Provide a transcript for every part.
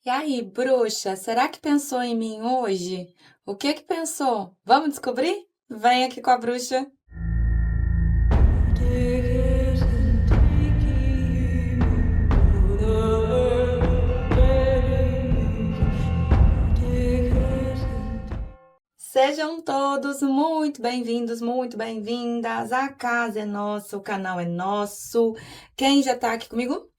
E aí, bruxa, será que pensou em mim hoje? O que que pensou? Vamos descobrir? Vem aqui com a bruxa. Sejam todos muito bem-vindos, muito bem-vindas. A casa é nossa, o canal é nosso. Quem já tá aqui comigo?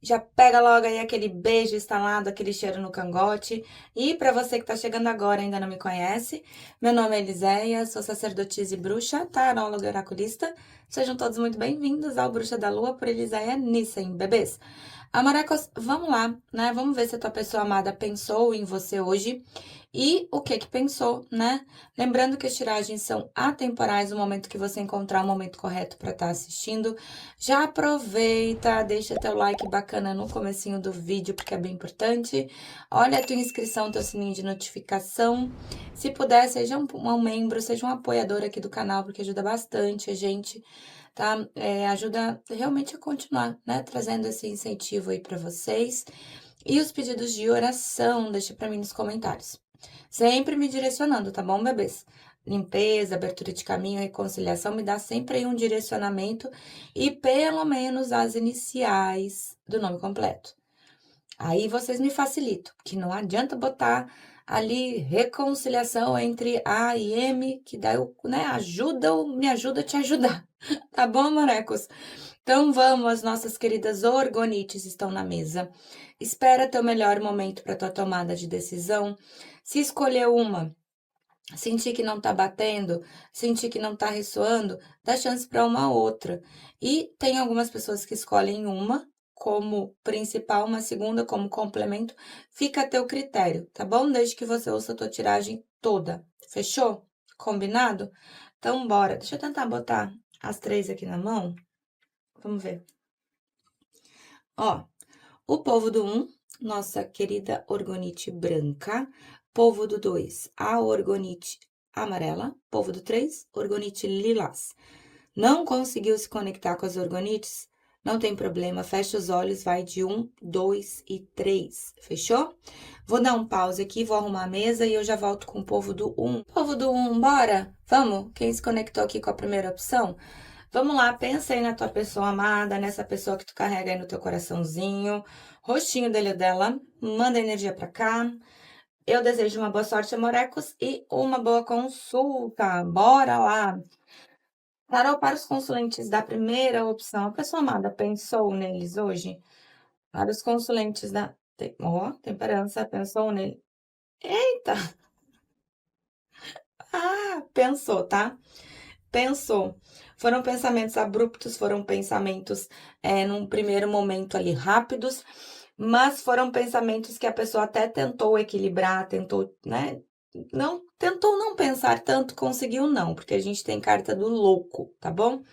Já pega logo aí aquele beijo instalado, aquele cheiro no cangote. E para você que tá chegando agora e ainda não me conhece, meu nome é Eliséia, sou sacerdotisa e bruxa, taróloga e oraculista. Sejam todos muito bem-vindos ao Bruxa da Lua por Eliséia Nissen, bebês. Amarecos, vamos lá, né? Vamos ver se a tua pessoa amada pensou em você hoje e o que que pensou, né? Lembrando que as tiragens são atemporais, no momento que você encontrar o momento correto para estar assistindo. Já aproveita, deixa teu like bacana no comecinho do vídeo, porque é bem importante. Olha a tua inscrição, teu sininho de notificação. Se puder, seja um membro, seja um apoiador aqui do canal, porque ajuda bastante a gente, tá? Ajuda realmente a continuar, né? Trazendo esse incentivo aí para vocês. E os pedidos de oração, deixa para mim nos comentários. Sempre me direcionando, tá bom, bebês? Limpeza, abertura de caminho, reconciliação, me dá sempre aí um direcionamento e pelo menos as iniciais do nome completo. Aí vocês me facilitam, que não adianta botar ali reconciliação entre A e M, que daí eu, né, me ajuda a te ajudar. Tá bom, marecos? Então vamos, as nossas queridas orgonites estão na mesa. Espera teu melhor momento para tua tomada de decisão. Se escolher uma, sentir que não tá batendo, sentir que não tá ressoando, dá chance para uma outra. E tem algumas pessoas que escolhem uma como principal, uma segunda como complemento. Fica a teu critério, tá bom? Desde que você ouça a tua tiragem toda. Fechou? Combinado? Então bora. Deixa eu tentar botar as três aqui na mão. Vamos ver. Ó, o povo do 1, nossa querida orgonite branca. Povo do 2, a orgonite amarela. Povo do 3, orgonite lilás. Não conseguiu se conectar com as orgonites? Não tem problema, fecha os olhos, vai de 1, 2 e 3, fechou? Vou dar um pause aqui, vou arrumar a mesa e eu já volto com o povo do 1. Povo do 1, bora? Vamos? Quem se conectou aqui com a primeira opção? Vamos lá, pensa aí na tua pessoa amada, nessa pessoa que tu carrega aí no teu coraçãozinho, rostinho dele ou dela, manda energia pra cá. Eu desejo uma boa sorte, amorecos, e uma boa consulta. Bora lá! Tarô para os consulentes da primeira opção. A pessoa amada pensou neles hoje? Para os consulentes da temperança, pensou nele? Eita! Ah, pensou, tá? Pensou. Foram pensamentos abruptos, foram pensamentos, num primeiro momento ali rápidos, mas foram pensamentos que a pessoa até tentou equilibrar, tentou, né? Não, tentou não pensar tanto, conseguiu não, porque a gente tem carta do louco, tá bom?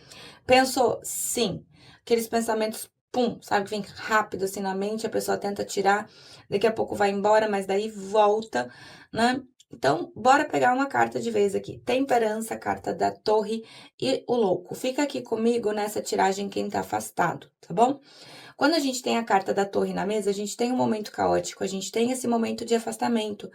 Pensou, sim. Aqueles pensamentos, pum, sabe, que vem rápido assim na mente, a pessoa tenta tirar, daqui a pouco vai embora, mas daí volta, né? Então, bora pegar uma carta de vez aqui. Temperança, carta da torre e o louco. Fica aqui comigo nessa tiragem quem tá afastado, tá bom? Quando a gente tem a carta da torre na mesa, a gente tem um momento caótico, a gente tem esse momento de afastamento.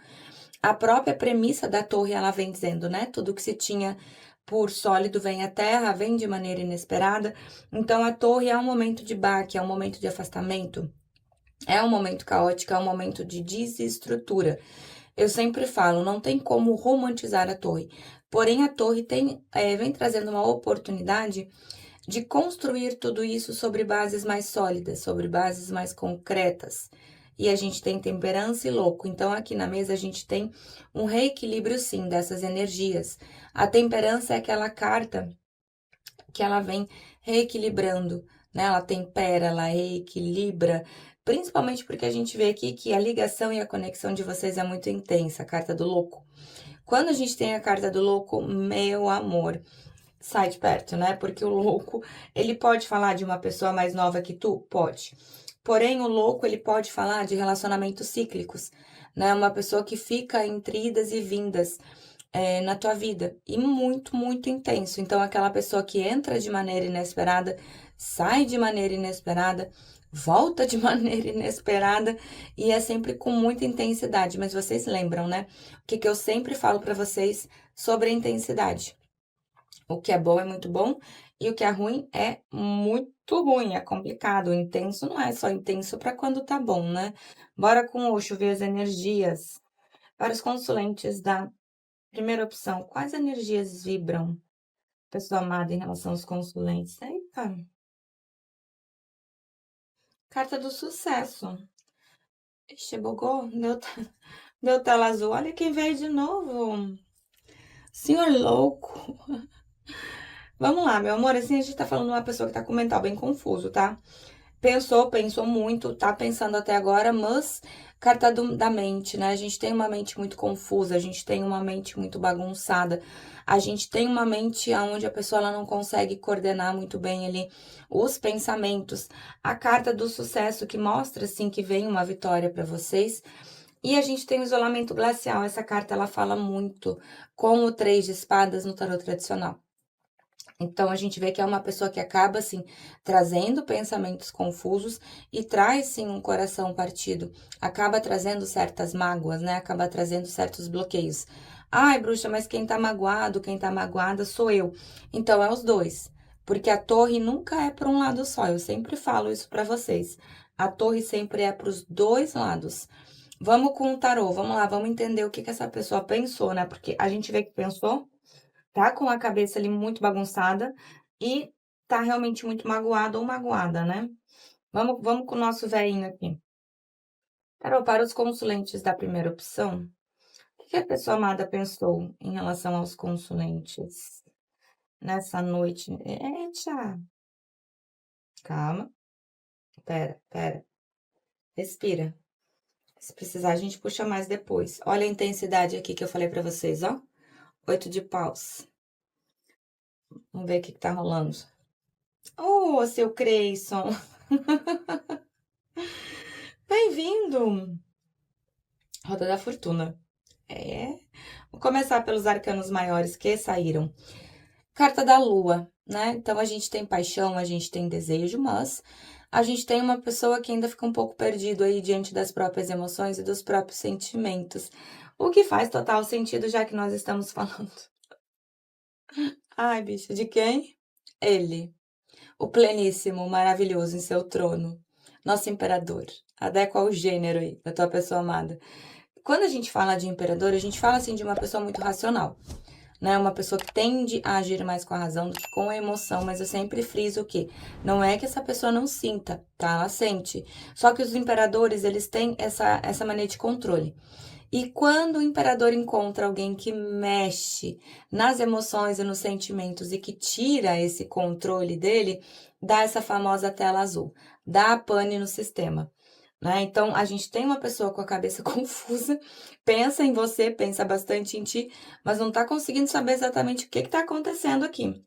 A própria premissa da torre, ela vem dizendo, né? Tudo que se tinha por sólido vem à terra, vem de maneira inesperada. Então, a torre é um momento de baque, é um momento de afastamento, é um momento caótico, é um momento de desestrutura. Eu sempre falo, não tem como romantizar a torre. Porém, a torre vem trazendo uma oportunidade de construir tudo isso sobre bases mais sólidas, sobre bases mais concretas. E a gente tem temperança e louco. Então, aqui na mesa, a gente tem um reequilíbrio, sim, dessas energias. A temperança é aquela carta que ela vem reequilibrando, né? Ela tempera, ela reequilibra, principalmente porque a gente vê aqui que a ligação e a conexão de vocês é muito intensa, a carta do louco. Quando a gente tem a carta do louco, meu amor, sai de perto, né? Porque o louco, ele pode falar de uma pessoa mais nova que tu? Pode. Porém, o louco, ele pode falar de relacionamentos cíclicos, né? Uma pessoa que fica entre idas e vindas na tua vida. E muito, muito intenso. Então, aquela pessoa que entra de maneira inesperada, sai de maneira inesperada, volta de maneira inesperada e é sempre com muita intensidade. Mas vocês lembram, né? O que que eu sempre falo para vocês sobre a intensidade? O que é bom é muito bom e o que é ruim é muito ruim, é complicado. O intenso não é só intenso para quando tá bom, né? Bora com o ver as energias. Para os consulentes da primeira opção, quais energias vibram, pessoa amada, em relação aos consulentes? Eita, carta do sucesso. Ixi, bugou, deu tela azul. Olha quem veio de novo. Senhor louco. Vamos lá, meu amor, assim a gente tá falando de uma pessoa que tá com o mental bem confuso, tá? Pensou muito, tá pensando até agora, mas carta da mente, né? A gente tem uma mente muito confusa, a gente tem uma mente muito bagunçada, a gente tem uma mente onde a pessoa ela não consegue coordenar muito bem ali os pensamentos. A carta do sucesso que mostra, assim, que vem uma vitória para vocês. E a gente tem o isolamento glacial. Essa carta ela fala muito com o 3 de espadas no tarot tradicional. Então, a gente vê que é uma pessoa que acaba, assim, trazendo pensamentos confusos e traz, sim, um coração partido. Acaba trazendo certas mágoas, né? Acaba trazendo certos bloqueios. Ai, bruxa, mas quem tá magoado, quem tá magoada sou eu. Então, é os dois. Porque a torre nunca é para um lado só. Eu sempre falo isso para vocês. A torre sempre é para os dois lados. Vamos com o tarô, vamos lá, vamos entender o que que essa pessoa pensou, né? Porque a gente vê que pensou, tá com a cabeça ali muito bagunçada e tá realmente muito magoado ou magoada, né? Vamos com o nosso velhinho aqui. Tarô, para os consulentes da primeira opção, o que que a pessoa amada pensou em relação aos consulentes nessa noite? Eita, calma, pera, respira. Se precisar, a gente puxa mais depois. Olha a intensidade aqui que eu falei pra vocês, ó. 8 de paus. Vamos ver o que que tá rolando. Ô, seu Creyson, bem-vindo! Roda da Fortuna. É. Vou começar pelos arcanos maiores que saíram. Carta da Lua, né? Então a gente tem paixão, a gente tem desejo, mas a gente tem uma pessoa que ainda fica um pouco perdido aí diante das próprias emoções e dos próprios sentimentos. O que faz total sentido, já que nós estamos falando. Ai, bicho, de quem? Ele. O pleníssimo, o maravilhoso em seu trono. Nosso imperador. Adequa ao gênero aí, da tua pessoa amada. Quando a gente fala de imperador, a gente fala assim de uma pessoa muito racional, né? Uma pessoa que tende a agir mais com a razão do que com a emoção, mas eu sempre friso o quê? Não é que essa pessoa não sinta, tá? Ela sente. Só que os imperadores, eles têm essa mania de controle. E quando o imperador encontra alguém que mexe nas emoções e nos sentimentos e que tira esse controle dele, dá essa famosa tela azul, dá a pane no sistema. Né? Então, a gente tem uma pessoa com a cabeça confusa, pensa em você, pensa bastante em ti, mas não tá conseguindo saber exatamente o que tá acontecendo aqui.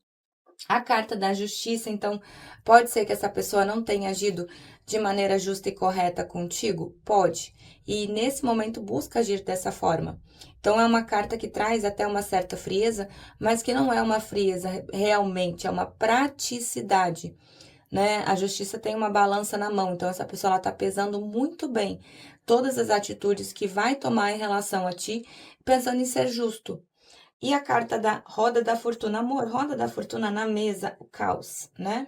A carta da justiça, então, pode ser que essa pessoa não tenha agido de maneira justa e correta contigo? Pode. E nesse momento busca agir dessa forma. Então, é uma carta que traz até uma certa frieza, mas que não é uma frieza realmente, é uma praticidade, né? A justiça tem uma balança na mão, então essa pessoa ela tá pesando muito bem todas as atitudes que vai tomar em relação a ti, pensando em ser justo. E a carta da roda da fortuna, amor, roda da fortuna na mesa, o caos, né?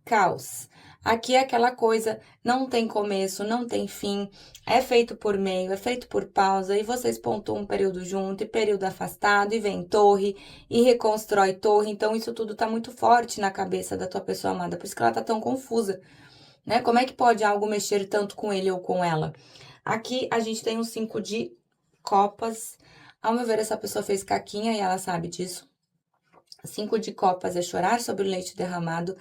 Caos. Aqui é aquela coisa, não tem começo, não tem fim, é feito por meio, é feito por pausa, e vocês pontuam um período junto e período afastado, e vem torre, e reconstrói torre, então isso tudo tá muito forte na cabeça da tua pessoa amada, por isso que ela tá tão confusa, né? Como é que pode algo mexer tanto com ele ou com ela? Aqui a gente tem um 5 de copas, ao meu ver essa pessoa fez caquinha e ela sabe disso. 5 de copas é chorar sobre o leite derramado,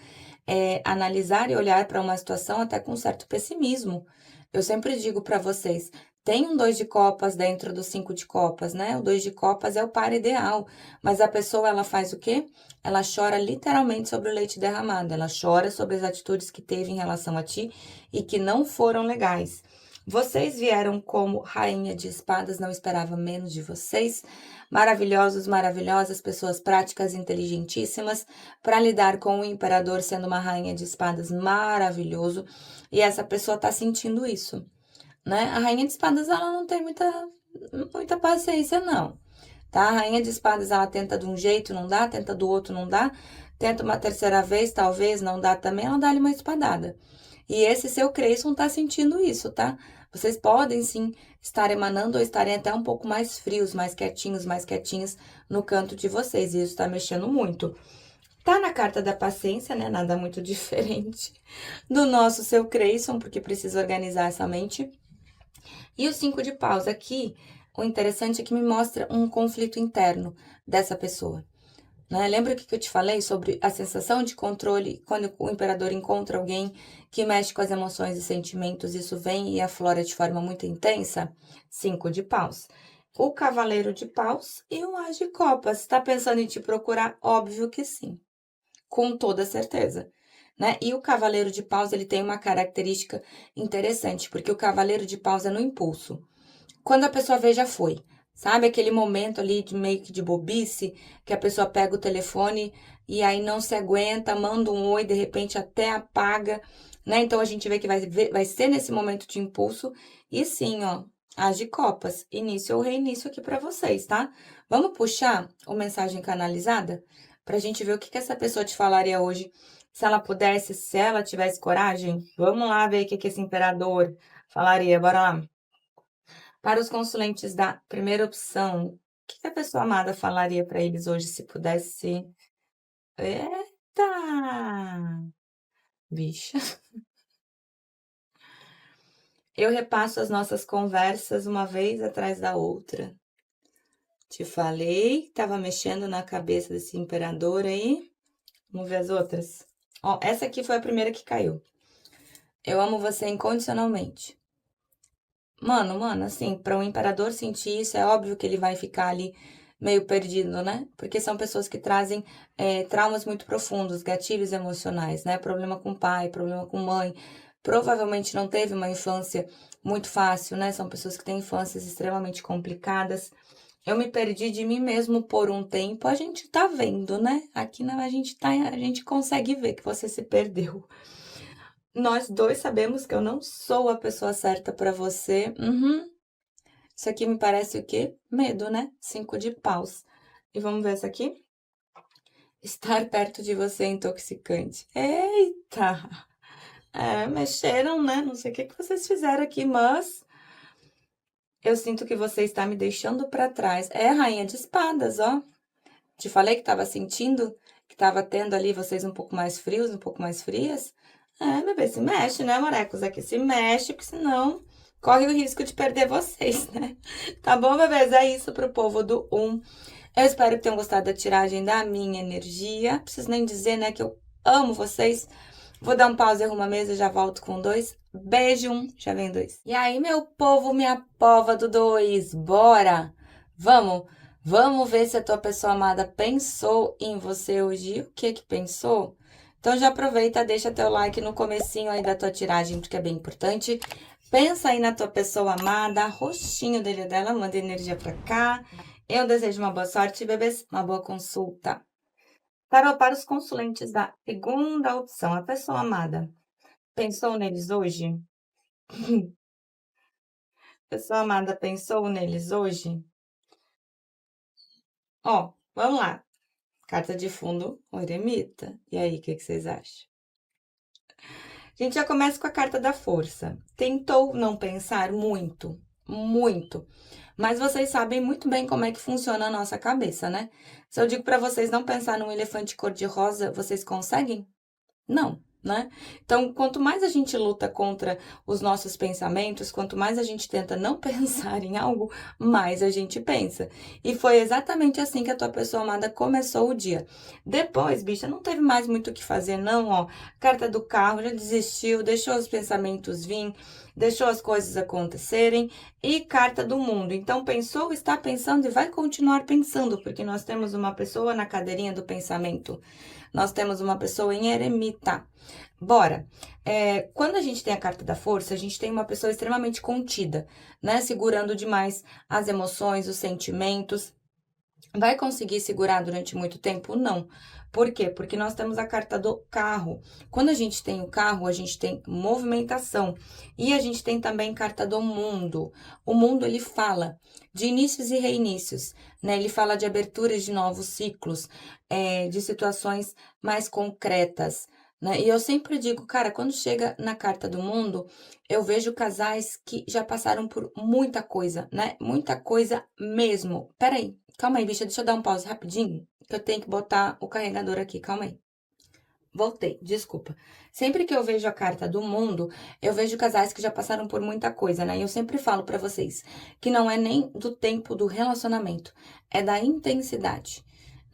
é analisar e olhar para uma situação até com certo pessimismo. Eu sempre digo para vocês, tem um 2 de copas dentro do 5 de copas, né? O 2 de copas é o par ideal, mas a pessoa ela faz o quê? Ela chora literalmente sobre o leite derramado, ela chora sobre as atitudes que teve em relação a ti e que não foram legais. Vocês vieram como rainha de espadas, não esperava menos de vocês. Maravilhosos, maravilhosas, pessoas práticas, inteligentíssimas, para lidar com o imperador sendo uma rainha de espadas maravilhoso. E essa pessoa tá sentindo isso, né? A rainha de espadas, ela não tem muita paciência, não. Tá? A rainha de espadas, ela tenta de um jeito, não dá, tenta do outro, não dá, tenta uma terceira vez, talvez, não dá também, ela dá-lhe uma espadada. E esse seu Creyson tá sentindo isso, tá? Vocês podem sim estar emanando ou estarem até um pouco mais frios, mais quietinhos no canto de vocês. E isso tá mexendo muito. Tá na carta da paciência, né? Nada muito diferente do nosso seu Creyson, porque precisa organizar essa mente. E o 5 de paus aqui, o interessante é que me mostra um conflito interno dessa pessoa. Né? Lembra que eu te falei sobre a sensação de controle quando o imperador encontra alguém que mexe com as emoções e sentimentos, isso vem e aflora de forma muito intensa? 5 de paus. O cavaleiro de paus e o as de copas. Está pensando em te procurar? Óbvio que sim. Com toda certeza. Né? E o cavaleiro de paus, ele tem uma característica interessante, porque o cavaleiro de paus é no impulso. Quando a pessoa vê, já foi. Sabe aquele momento ali de meio que de bobice, que a pessoa pega o telefone e aí não se aguenta, manda um oi, de repente até apaga, né? Então a gente vê que vai ser nesse momento de impulso. E sim, ó, as de copas, início ou reinício aqui para vocês, tá? Vamos puxar o mensagem canalizada pra gente ver o que essa pessoa te falaria hoje, se ela pudesse, se ela tivesse coragem. Vamos lá ver o que esse imperador falaria, bora lá. Para os consulentes da primeira opção, o que a pessoa amada falaria para eles hoje se pudesse? Eita! Bicha. Eu repasso as nossas conversas uma vez atrás da outra. Te falei, tava mexendo na cabeça desse imperador aí. Vamos ver as outras. Ó, essa aqui foi a primeira que caiu. Eu amo você incondicionalmente. Mano, assim, para um imperador sentir isso, é óbvio que ele vai ficar ali meio perdido, né? Porque são pessoas que trazem traumas muito profundos, gatilhos emocionais, né? Problema com pai, problema com mãe. Provavelmente não teve uma infância muito fácil, né? São pessoas que têm infâncias extremamente complicadas. Eu me perdi de mim mesmo por um tempo, a gente tá vendo, né? Aqui a gente consegue ver que você se perdeu. Nós dois sabemos que eu não sou a pessoa certa para você. Isso aqui me parece o quê? Medo, né? 5 de paus. E vamos ver essa aqui? Estar perto de você é intoxicante. Eita! Mexeram, né? Não sei o que vocês fizeram aqui, mas eu sinto que você está me deixando para trás. É rainha de espadas, ó. Te falei que estava sentindo, que estava tendo ali vocês um pouco mais frios, um pouco mais frias. Bebê, se mexe, né, morecos? Aqui se mexe, porque senão corre o risco de perder vocês, né? Tá bom, bebês? É isso pro povo do 1. Eu espero que tenham gostado da tiragem da minha energia. Preciso nem dizer, né, que eu amo vocês. Vou dar um pause, arrumo a mesa, já volto com 2. Beijo, 1, já vem 2. E aí, meu povo, minha pova do 2, bora? Vamos ver se a tua pessoa amada pensou em você hoje. O que pensou? Então já aproveita, deixa teu like no comecinho aí da tua tiragem, porque é bem importante. Pensa aí na tua pessoa amada, rostinho dele ou dela, manda energia pra cá. Eu desejo uma boa sorte, bebês, uma boa consulta. Para os consulentes da segunda opção, a pessoa amada, pensou neles hoje? Pessoa amada, pensou neles hoje? Ó, vamos lá. Carta de fundo, o eremita. E aí, o que vocês acham? A gente já começa com a carta da força. Tentou não pensar muito, muito. Mas vocês sabem muito bem como é que funciona a nossa cabeça, né? Se eu digo para vocês não pensar num elefante cor-de-rosa, vocês conseguem? Não, né? Então, quanto mais a gente luta contra os nossos pensamentos, quanto mais a gente tenta não pensar em algo, mais a gente pensa. E foi exatamente assim que a tua pessoa amada começou o dia. Depois, bicha, não teve mais muito o que fazer, não, ó. Carta do carro, já desistiu, deixou os pensamentos vir, deixou as coisas acontecerem. E carta do mundo. Então, pensou, está pensando e vai continuar pensando, porque nós temos uma pessoa na cadeirinha do pensamento. nós temos uma pessoa em eremita. Bora. Quando a gente tem a carta da força, a gente tem uma pessoa extremamente contida, né? Segurando demais as emoções, os sentimentos. Vai conseguir segurar durante muito tempo? Não. Por quê? Porque nós temos a carta do carro. Quando a gente tem o carro, a gente tem movimentação. E a gente tem também carta do mundo. O mundo, ele fala de inícios e reinícios, né? Ele fala de aberturas de novos ciclos, de situações mais concretas, né? E eu sempre digo, cara, quando chega na carta do mundo, eu vejo casais que já passaram por muita coisa, né? Muita coisa mesmo. Peraí. Calma aí, bicha, deixa eu dar um pause rapidinho, que eu tenho que botar o carregador aqui, calma aí. Voltei, desculpa. Sempre que eu vejo a carta do mundo, eu vejo casais que já passaram por muita coisa, né? E eu sempre falo pra vocês que não é nem do tempo do relacionamento, é da intensidade,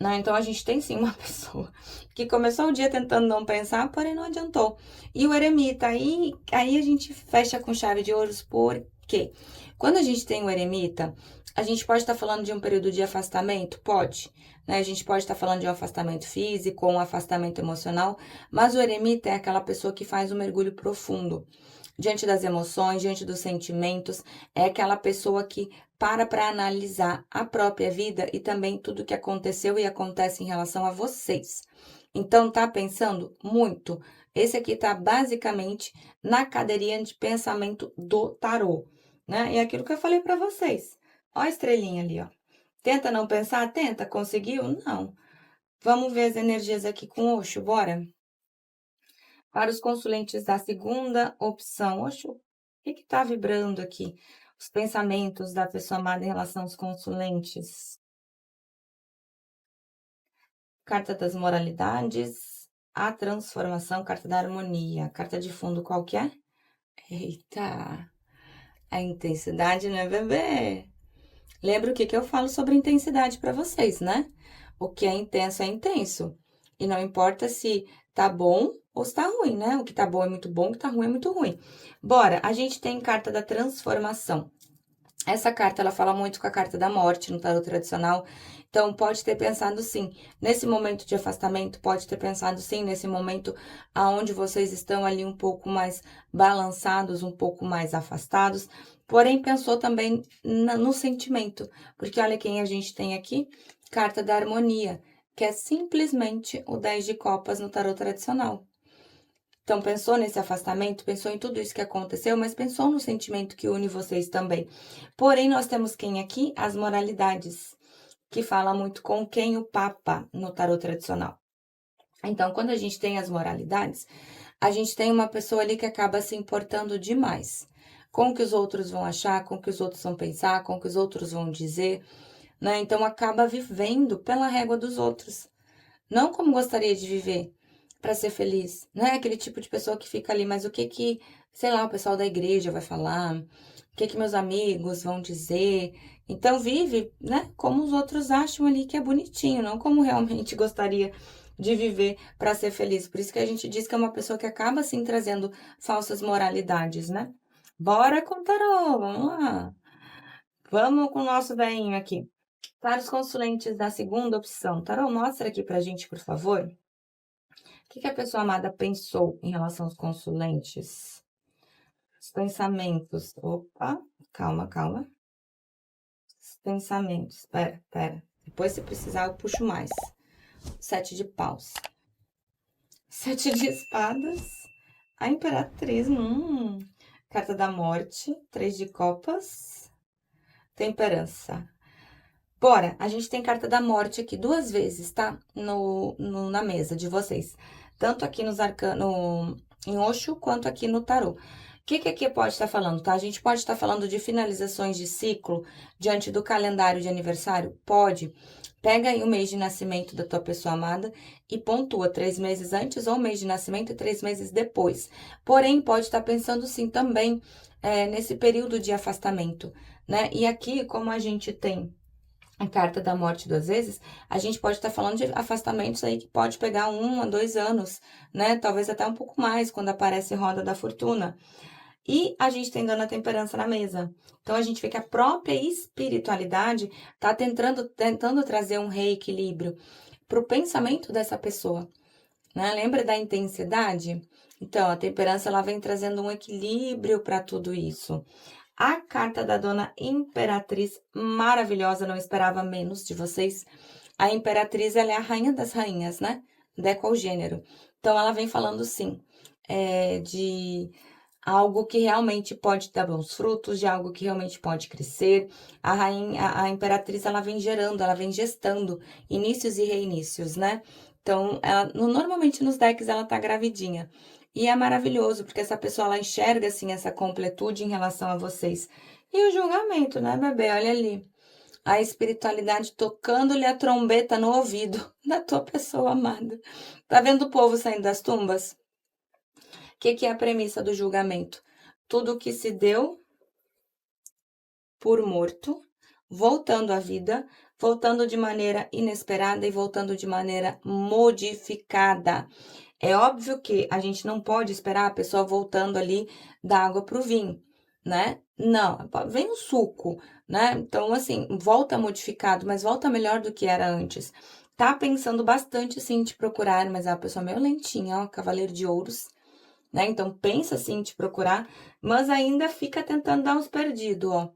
né? Então a gente tem sim uma pessoa que começou o dia tentando não pensar, porém não adiantou. E o eremita, aí a gente fecha com chave de ouros, por quê? Quando a gente tem o eremita, a gente pode estar falando de um período de afastamento? Pode, né? A gente pode estar falando de um afastamento físico ou um afastamento emocional, mas o eremita é aquela pessoa que faz um mergulho profundo diante das emoções, diante dos sentimentos, é aquela pessoa que para analisar a própria vida e também tudo que aconteceu e acontece em relação a vocês. Então, tá pensando muito? Esse aqui tá basicamente na cadeirinha de pensamento do tarô, né? E é aquilo que eu falei para vocês. Ó a estrelinha ali, ó. Tenta não pensar? Tenta. Conseguiu? Não. Vamos ver as energias aqui com Osho, bora? Para os consulentes da segunda opção. Osho, o que tá vibrando aqui? Os pensamentos da pessoa amada em relação aos consulentes. Carta das moralidades, a transformação, carta da harmonia. Carta de fundo qual que é? Eita, a intensidade, né, bebê? Lembra o que eu falo sobre intensidade para vocês, né? O que é intenso. E não importa se tá bom ou se tá ruim, né? O que tá bom é muito bom, o que tá ruim é muito ruim. Bora, a gente tem carta da transformação. Essa carta, ela fala muito com a carta da morte no tarot tradicional. Então, pode ter pensado sim, nesse momento de afastamento, pode ter pensado sim, nesse momento aonde vocês estão ali um pouco mais balançados, um pouco mais afastados. Porém, pensou também no sentimento, porque olha quem a gente tem aqui, carta da harmonia, que é simplesmente o 10 de copas no tarot tradicional. Então, pensou nesse afastamento, pensou em tudo isso que aconteceu, mas pensou no sentimento que une vocês também. Porém, nós temos quem aqui? As moralidades, que fala muito com quem o Papa no tarot tradicional. Então, quando a gente tem as moralidades, a gente tem uma pessoa ali que acaba se importando demais com o que os outros vão achar, com o que os outros vão pensar, com o que os outros vão dizer, né? Então, acaba vivendo pela régua dos outros, não como gostaria de viver para ser feliz, né? Aquele tipo de pessoa que fica ali, mas o que, sei lá, o pessoal da igreja vai falar, o que meus amigos vão dizer. Então vive, né, como os outros acham ali que é bonitinho, não como realmente gostaria de viver para ser feliz. Por isso que a gente diz que é uma pessoa que acaba assim trazendo falsas moralidades, né? Bora com o tarô, vamos lá. Vamos com o nosso velhinho aqui. Para os consulentes da segunda opção, tarô, mostra aqui pra gente, por favor. O que a pessoa amada pensou em relação aos consulentes? Os pensamentos. Opa, calma, calma. Os pensamentos. Pera. Depois, se precisar, eu puxo mais. 7 de paus. 7 de espadas. A imperatriz. Carta da morte. 3 de copas. Temperança. Bora, a gente tem carta da morte aqui 2 vezes, tá? Na mesa de vocês. Tanto aqui nos arcanos, em Osho, quanto aqui no tarô. O que aqui pode estar falando, tá? A gente pode estar falando de finalizações de ciclo diante do calendário de aniversário? Pode. Pega aí o mês de nascimento da tua pessoa amada e pontua 3 meses antes ou mês de nascimento e 3 meses depois. Porém, pode estar pensando sim também nesse período de afastamento, né? E aqui, como a gente tem a carta da morte 2 vezes, a gente pode estar falando de afastamentos aí que pode pegar 1 a 2 anos, né? Talvez até um pouco mais, quando aparece roda da fortuna. E a gente tem dona temperança na mesa. Então, a gente vê que a própria espiritualidade tá tentando trazer um reequilíbrio para o pensamento dessa pessoa, né? Lembra da intensidade? Então, a temperança ela vem trazendo um equilíbrio para tudo isso. A carta da Dona Imperatriz, maravilhosa, não esperava menos de vocês. A Imperatriz, ela é a rainha das rainhas, né? Deco ao gênero. Então, ela vem falando, sim, de algo que realmente pode dar bons frutos, de algo que realmente pode crescer. A rainha, a Imperatriz, ela vem gerando, ela vem gestando inícios e reinícios, né? Então, ela, normalmente nos decks ela tá gravidinha. E é maravilhoso, porque essa pessoa ela enxerga assim essa completude em relação a vocês. E o julgamento, né, bebê? Olha ali. A espiritualidade tocando-lhe a trombeta no ouvido da tua pessoa amada. Tá vendo o povo saindo das tumbas? O que é a premissa do julgamento? Tudo que se deu por morto, voltando à vida, voltando de maneira inesperada e voltando de maneira modificada. É óbvio que a gente não pode esperar a pessoa voltando ali da água para o vinho, né? Não, vem o suco, né? Então, assim, volta modificado, mas volta melhor do que era antes. Tá pensando bastante, sim, em te procurar, mas é uma pessoa meio lentinha, ó, cavaleiro de ouros, né? Então, pensa, sim, em te procurar, mas ainda fica tentando dar uns perdidos, ó.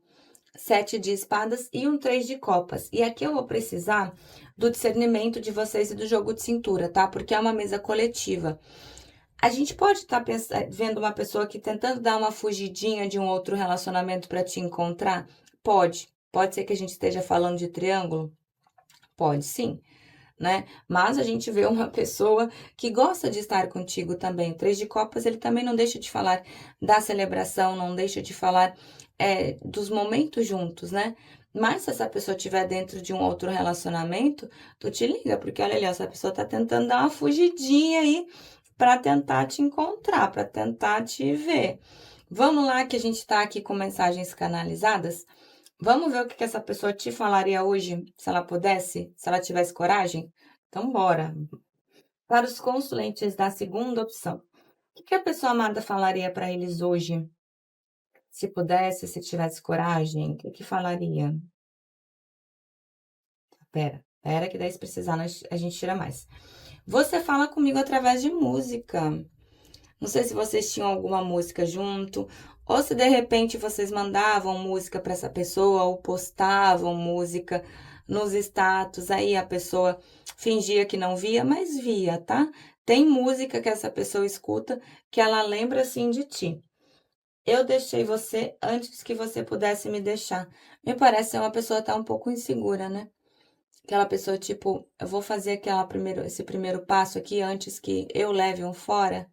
7 de espadas e um 3 de copas. E aqui eu vou precisar do discernimento de vocês e do jogo de cintura, tá? Porque é uma mesa coletiva. A gente pode estar vendo uma pessoa aqui tentando dar uma fugidinha de um outro relacionamento para te encontrar? Pode. Pode ser que a gente esteja falando de triângulo? Pode sim, né? Mas a gente vê uma pessoa que gosta de estar contigo também. O 3 de copas, ele também não deixa de falar da celebração, não deixa de falar dos momentos juntos, né? Mas se essa pessoa estiver dentro de um outro relacionamento, tu te liga, porque olha ali, essa pessoa tá tentando dar uma fugidinha aí para tentar te encontrar, para tentar te ver. Vamos lá que a gente tá aqui com mensagens canalizadas? Vamos ver o que essa pessoa te falaria hoje, se ela pudesse, se ela tivesse coragem? Então, bora. Para os consulentes da segunda opção, o que a pessoa amada falaria para eles hoje? Se pudesse, se tivesse coragem, o que falaria? Pera, que daí se precisar a gente tira mais. Você fala comigo através de música. Não sei se vocês tinham alguma música junto, ou se de repente vocês mandavam música para essa pessoa, ou postavam música nos status, aí a pessoa fingia que não via, mas via, tá? Tem música que essa pessoa escuta que ela lembra assim de ti. Eu deixei você antes que você pudesse me deixar. Me parece ser uma pessoa tá um pouco insegura, né? Aquela pessoa tipo, eu vou fazer esse primeiro passo aqui antes que eu leve um fora.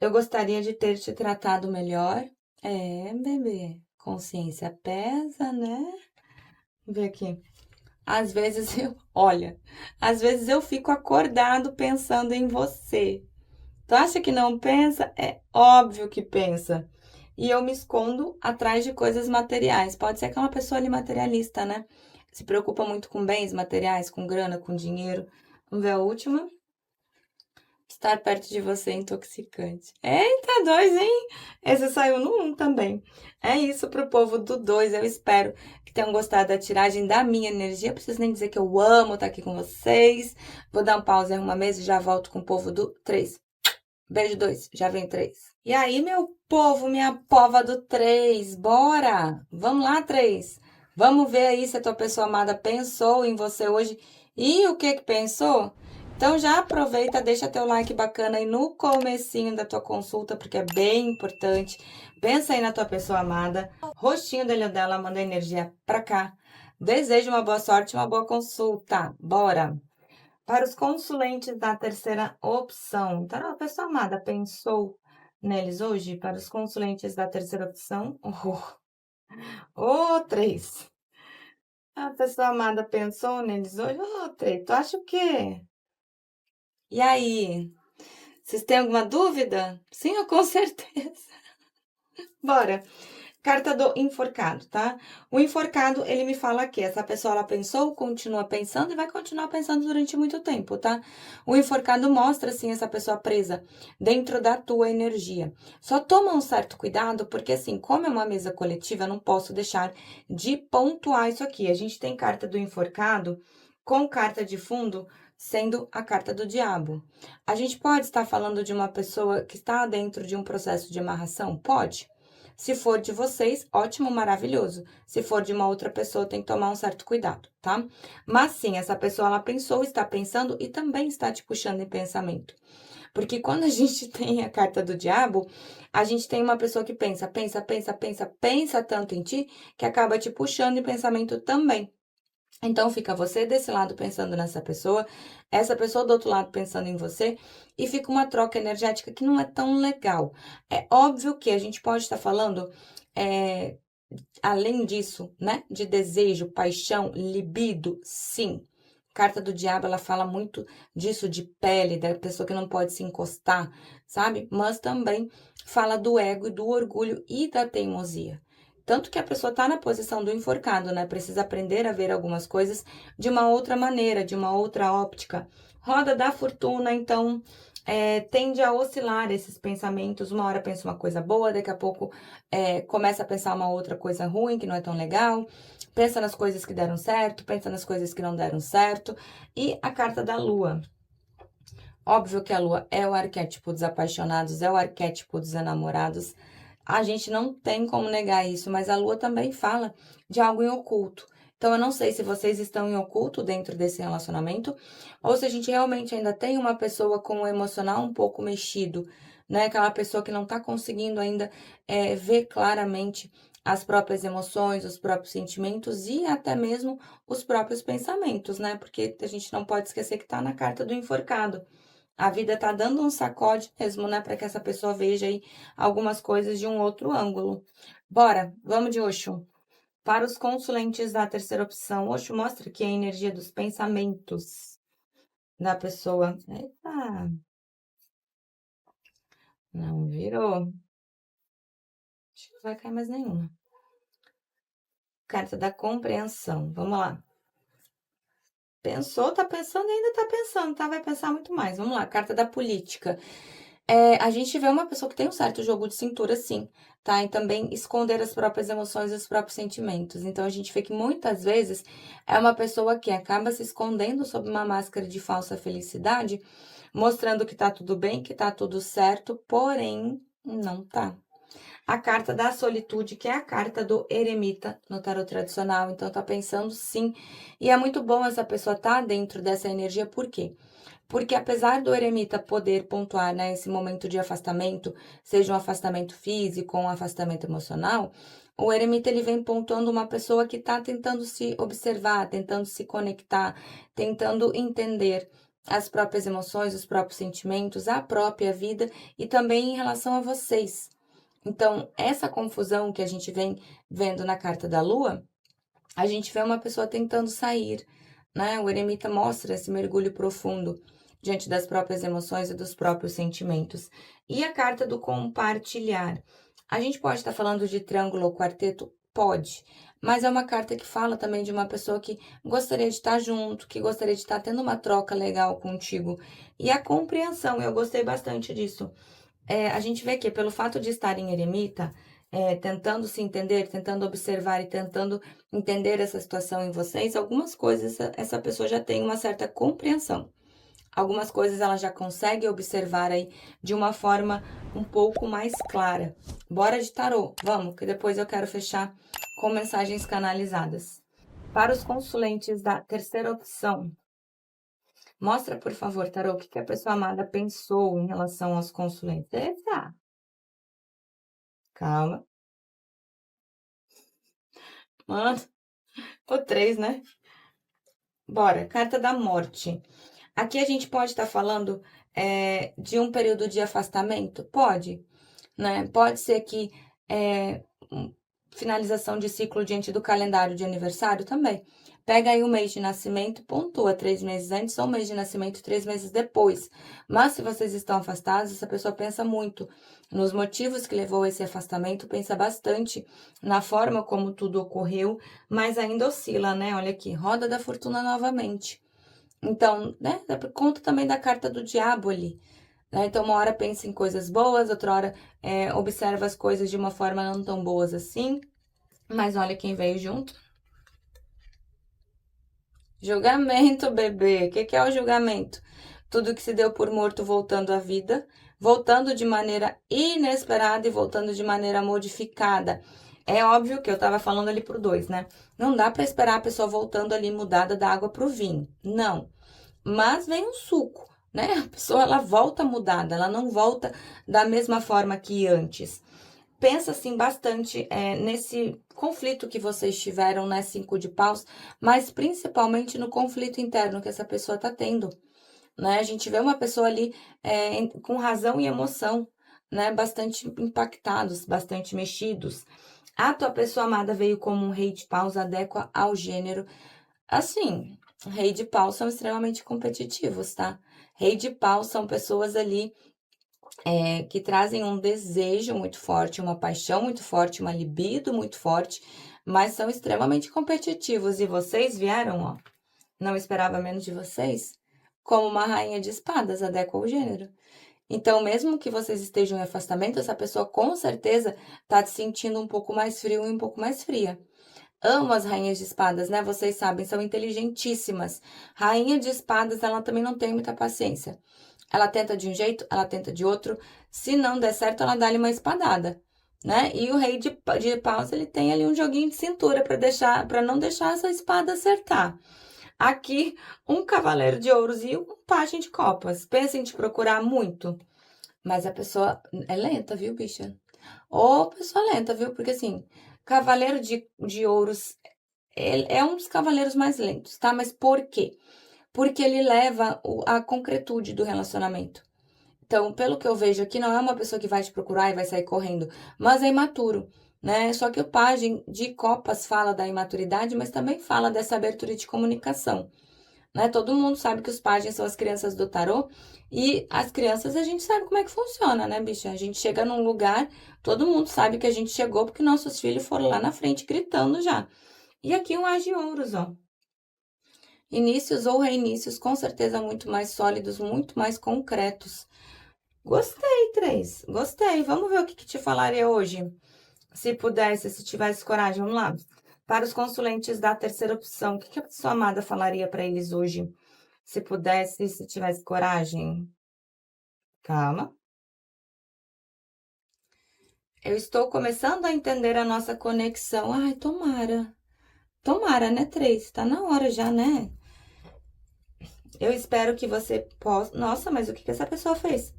Eu gostaria de ter te tratado melhor. É, bebê. Consciência pesa, né? Vê aqui. Às vezes às vezes eu fico acordado pensando em você. Tu acha que não pensa? É óbvio que pensa. E eu me escondo atrás de coisas materiais. Pode ser que é uma pessoa ali materialista, né? Se preocupa muito com bens materiais, com grana, com dinheiro. Vamos ver a última. Estar perto de você é intoxicante. Eita, 2, hein? Esse saiu no 1 também. É isso pro povo do 2. Eu espero que tenham gostado da tiragem da minha energia. Preciso nem dizer que eu amo estar aqui com vocês. Vou dar um pause em uma mesa e já volto com o povo do 3. Beijo 2, já vem 3. E aí, meu povo, minha pova do 3, bora! Vamos lá, 3. Vamos ver aí se a tua pessoa amada pensou em você hoje. E o que pensou? Então já aproveita, deixa teu like bacana aí no comecinho da tua consulta, porque é bem importante. Pensa aí na tua pessoa amada, rostinho dele ou dela, manda energia pra cá. Desejo uma boa sorte, uma boa consulta. Bora! Para os consulentes da terceira opção. Então, a pessoa amada pensou neles hoje? Para os consulentes da terceira opção. Oh, 3. A pessoa amada pensou neles hoje? Oh, 3. Tu acha o quê? E aí? Vocês têm alguma dúvida? Sim, eu com certeza. Bora. Carta do enforcado, tá? O enforcado, ele me fala que essa pessoa, ela pensou, continua pensando e vai continuar pensando durante muito tempo, tá? O enforcado mostra, assim, essa pessoa presa dentro da tua energia. Só toma um certo cuidado, porque, assim, como é uma mesa coletiva, eu não posso deixar de pontuar isso aqui. A gente tem carta do enforcado com carta de fundo sendo a carta do diabo. A gente pode estar falando de uma pessoa que está dentro de um processo de amarração? Pode. Se for de vocês, ótimo, maravilhoso. Se for de uma outra pessoa, tem que tomar um certo cuidado, tá? Mas sim, essa pessoa ela pensou, está pensando e também está te puxando em pensamento. Porque quando a gente tem a carta do diabo, a gente tem uma pessoa que pensa, pensa, pensa, pensa, pensa tanto em ti, que acaba te puxando em pensamento também. Então fica você desse lado pensando nessa pessoa, essa pessoa do outro lado pensando em você, e fica uma troca energética que não é tão legal. É óbvio que a gente pode estar falando, além disso, né, de desejo, paixão, libido, sim. Carta do diabo, ela fala muito disso, de pele, da pessoa que não pode se encostar, sabe? Mas também fala do ego e do orgulho e da teimosia. Tanto que a pessoa tá na posição do enforcado, né? Precisa aprender a ver algumas coisas de uma outra maneira, de uma outra óptica. Roda da fortuna, então, tende a oscilar esses pensamentos. Uma hora pensa uma coisa boa, daqui a pouco começa a pensar uma outra coisa ruim, que não é tão legal. Pensa nas coisas que deram certo, pensa nas coisas que não deram certo. E a carta da lua. Óbvio que a lua é o arquétipo dos apaixonados, é o arquétipo dos enamorados. A gente não tem como negar isso, mas a lua também fala de algo em oculto. Então, eu não sei se vocês estão em oculto dentro desse relacionamento, ou se a gente realmente ainda tem uma pessoa com o emocional um pouco mexido, né? Aquela pessoa que não tá conseguindo ainda ver claramente as próprias emoções, os próprios sentimentos e até mesmo os próprios pensamentos, né? Porque a gente não pode esquecer que tá na carta do enforcado. A vida tá dando um sacode mesmo, né, para que essa pessoa veja aí algumas coisas de um outro ângulo. Bora, vamos de Oxum. Para os consulentes da terceira opção, Oxum mostra aqui a energia dos pensamentos da pessoa. Eita, não virou. Acho que não vai cair mais nenhuma. Carta da compreensão. Vamos lá. Pensou, tá pensando e ainda tá pensando, tá? Vai pensar muito mais. Vamos lá, carta da política. A gente vê uma pessoa que tem um certo jogo de cintura, sim, tá? E também esconder as próprias emoções e os próprios sentimentos. Então, a gente vê que muitas vezes é uma pessoa que acaba se escondendo sob uma máscara de falsa felicidade, mostrando que tá tudo bem, que tá tudo certo, porém, não tá. A carta da solitude, que é a carta do eremita no tarot tradicional. Então, tá pensando sim. E é muito bom essa pessoa estar dentro dessa energia, por quê? Porque apesar do eremita poder pontuar, né, esse momento de afastamento, seja um afastamento físico ou um afastamento emocional, o eremita ele vem pontuando uma pessoa que está tentando se observar, tentando se conectar, tentando entender as próprias emoções, os próprios sentimentos, a própria vida e também em relação a vocês. Então, essa confusão que a gente vem vendo na carta da lua, a gente vê uma pessoa tentando sair, né? O eremita mostra esse mergulho profundo diante das próprias emoções e dos próprios sentimentos. E a carta do compartilhar. A gente pode estar falando de triângulo ou quarteto? Pode. Mas é uma carta que fala também de uma pessoa que gostaria de estar junto, que gostaria de estar tendo uma troca legal contigo. E a compreensão, eu gostei bastante disso. A gente vê que pelo fato de estar em eremita, tentando se entender, tentando observar e tentando entender essa situação em vocês, algumas coisas essa pessoa já tem uma certa compreensão. Algumas coisas ela já consegue observar aí de uma forma um pouco mais clara. Bora de tarô, vamos, que depois eu quero fechar com mensagens canalizadas. Para os consulentes da terceira opção, mostra, por favor, tarô, o que a pessoa amada pensou em relação aos consulentes. Eita! Calma. Mano, o 3, né? Bora, carta da morte. Aqui a gente pode estar falando de um período de afastamento? Pode, né? Pode ser que finalização de ciclo diante do calendário de aniversário também. Pega aí o mês de nascimento, pontua 3 meses antes ou mês de nascimento 3 meses depois. Mas se vocês estão afastados, essa pessoa pensa muito nos motivos que levou a esse afastamento, pensa bastante na forma como tudo ocorreu, mas ainda oscila, né? Olha aqui, roda da fortuna novamente. Então, né, conta também da carta do diabo ali. Né? Então, uma hora pensa em coisas boas, outra hora observa as coisas de uma forma não tão boas assim. Mas olha quem veio junto. Julgamento, bebê. O que que é o julgamento? Tudo que se deu por morto voltando à vida, voltando de maneira inesperada e voltando de maneira modificada. É óbvio que eu tava falando ali pro dois, né? Não dá para esperar a pessoa voltando ali mudada da água pro vinho. Não. Mas vem um suco, né? A pessoa ela volta mudada, ela não volta da mesma forma que antes. Pensa assim bastante nesse conflito que vocês tiveram, né, 5 de paus, mas principalmente no conflito interno que essa pessoa tá tendo, né? A gente vê uma pessoa ali com razão e emoção, né, bastante impactados, bastante mexidos. A tua pessoa amada veio como um rei de paus, adequa ao gênero. Assim, rei de paus são extremamente competitivos, tá? Rei de paus são pessoas ali que trazem um desejo muito forte, uma paixão muito forte, uma libido muito forte, mas são extremamente competitivos. E vocês vieram, ó, não esperava menos de vocês, como uma rainha de espadas, adequa ao gênero. Então, mesmo que vocês estejam em afastamento, essa pessoa com certeza tá te sentindo um pouco mais frio e um pouco mais fria. Amo as rainhas de espadas, né? Vocês sabem, são inteligentíssimas. Rainha de espadas, ela também não tem muita paciência. Ela tenta de um jeito, ela tenta de outro. Se não der certo, ela dá-lhe uma espadada, né? E o rei de paus, ele tem ali um joguinho de cintura para não deixar essa espada acertar. Aqui, um cavaleiro de ouros e um pajem de copas. Pensem em te procurar muito. Mas a pessoa é lenta, viu, bicha? Ô, pessoa lenta, viu? Porque assim, cavaleiro de ouros ele é um dos cavaleiros mais lentos, tá? Mas por quê? Porque ele leva a concretude do relacionamento. Então, pelo que eu vejo aqui, não é uma pessoa que vai te procurar e vai sair correndo, mas é imaturo, né? Só que o pajem de copas fala da imaturidade, mas também fala dessa abertura de comunicação, né? Todo mundo sabe que os pajens são as crianças do tarô e as crianças a gente sabe como é que funciona, né, bicha? A gente chega num lugar, todo mundo sabe que a gente chegou porque nossos filhos foram lá na frente gritando já. E aqui um as de ouros, ó. Inícios ou reinícios, com certeza muito mais sólidos, muito mais concretos. Gostei, três. Gostei. Vamos ver o que te falaria hoje. Se pudesse, se tivesse coragem, vamos lá. Para os consulentes da terceira opção, o que a pessoa amada falaria para eles hoje? Se pudesse, se tivesse coragem. Calma. Eu estou começando a entender a nossa conexão. Ai, tomara. Tomara, né, três? Tá na hora já, né? Eu espero que você possa. Nossa, mas o que essa pessoa fez?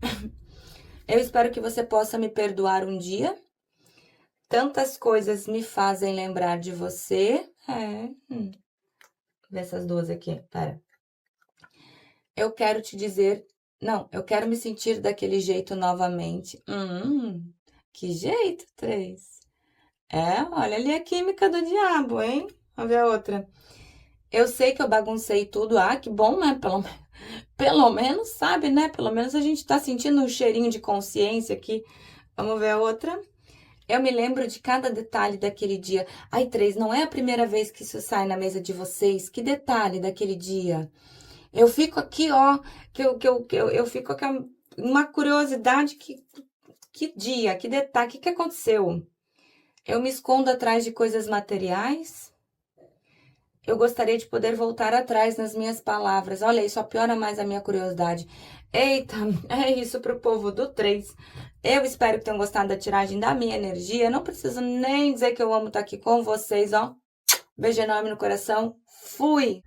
Eu espero que você possa me perdoar um dia. Tantas coisas me fazem lembrar de você. Vê essas duas aqui. Pera. Eu quero te dizer. Não, eu quero me sentir daquele jeito novamente. Que jeito, três. Olha ali a química do diabo, hein? Vamos ver a outra. Eu sei que eu baguncei tudo. Ah, que bom, né? Pelo menos sabe, né? Pelo menos a gente tá sentindo um cheirinho de consciência aqui. Vamos ver a outra. Eu me lembro de cada detalhe daquele dia. Ai, três, não é a primeira vez que isso sai na mesa de vocês. Que detalhe daquele dia? Eu fico aqui, ó, eu fico com uma curiosidade que dia, que detalhe, o que aconteceu? Eu me escondo atrás de coisas materiais? Eu gostaria de poder voltar atrás nas minhas palavras. Olha, isso só piora mais a minha curiosidade. Eita, é isso pro povo do 3. Eu espero que tenham gostado da tiragem da minha energia. Não preciso nem dizer que eu amo estar aqui com vocês, ó. Beijo enorme no coração. Fui!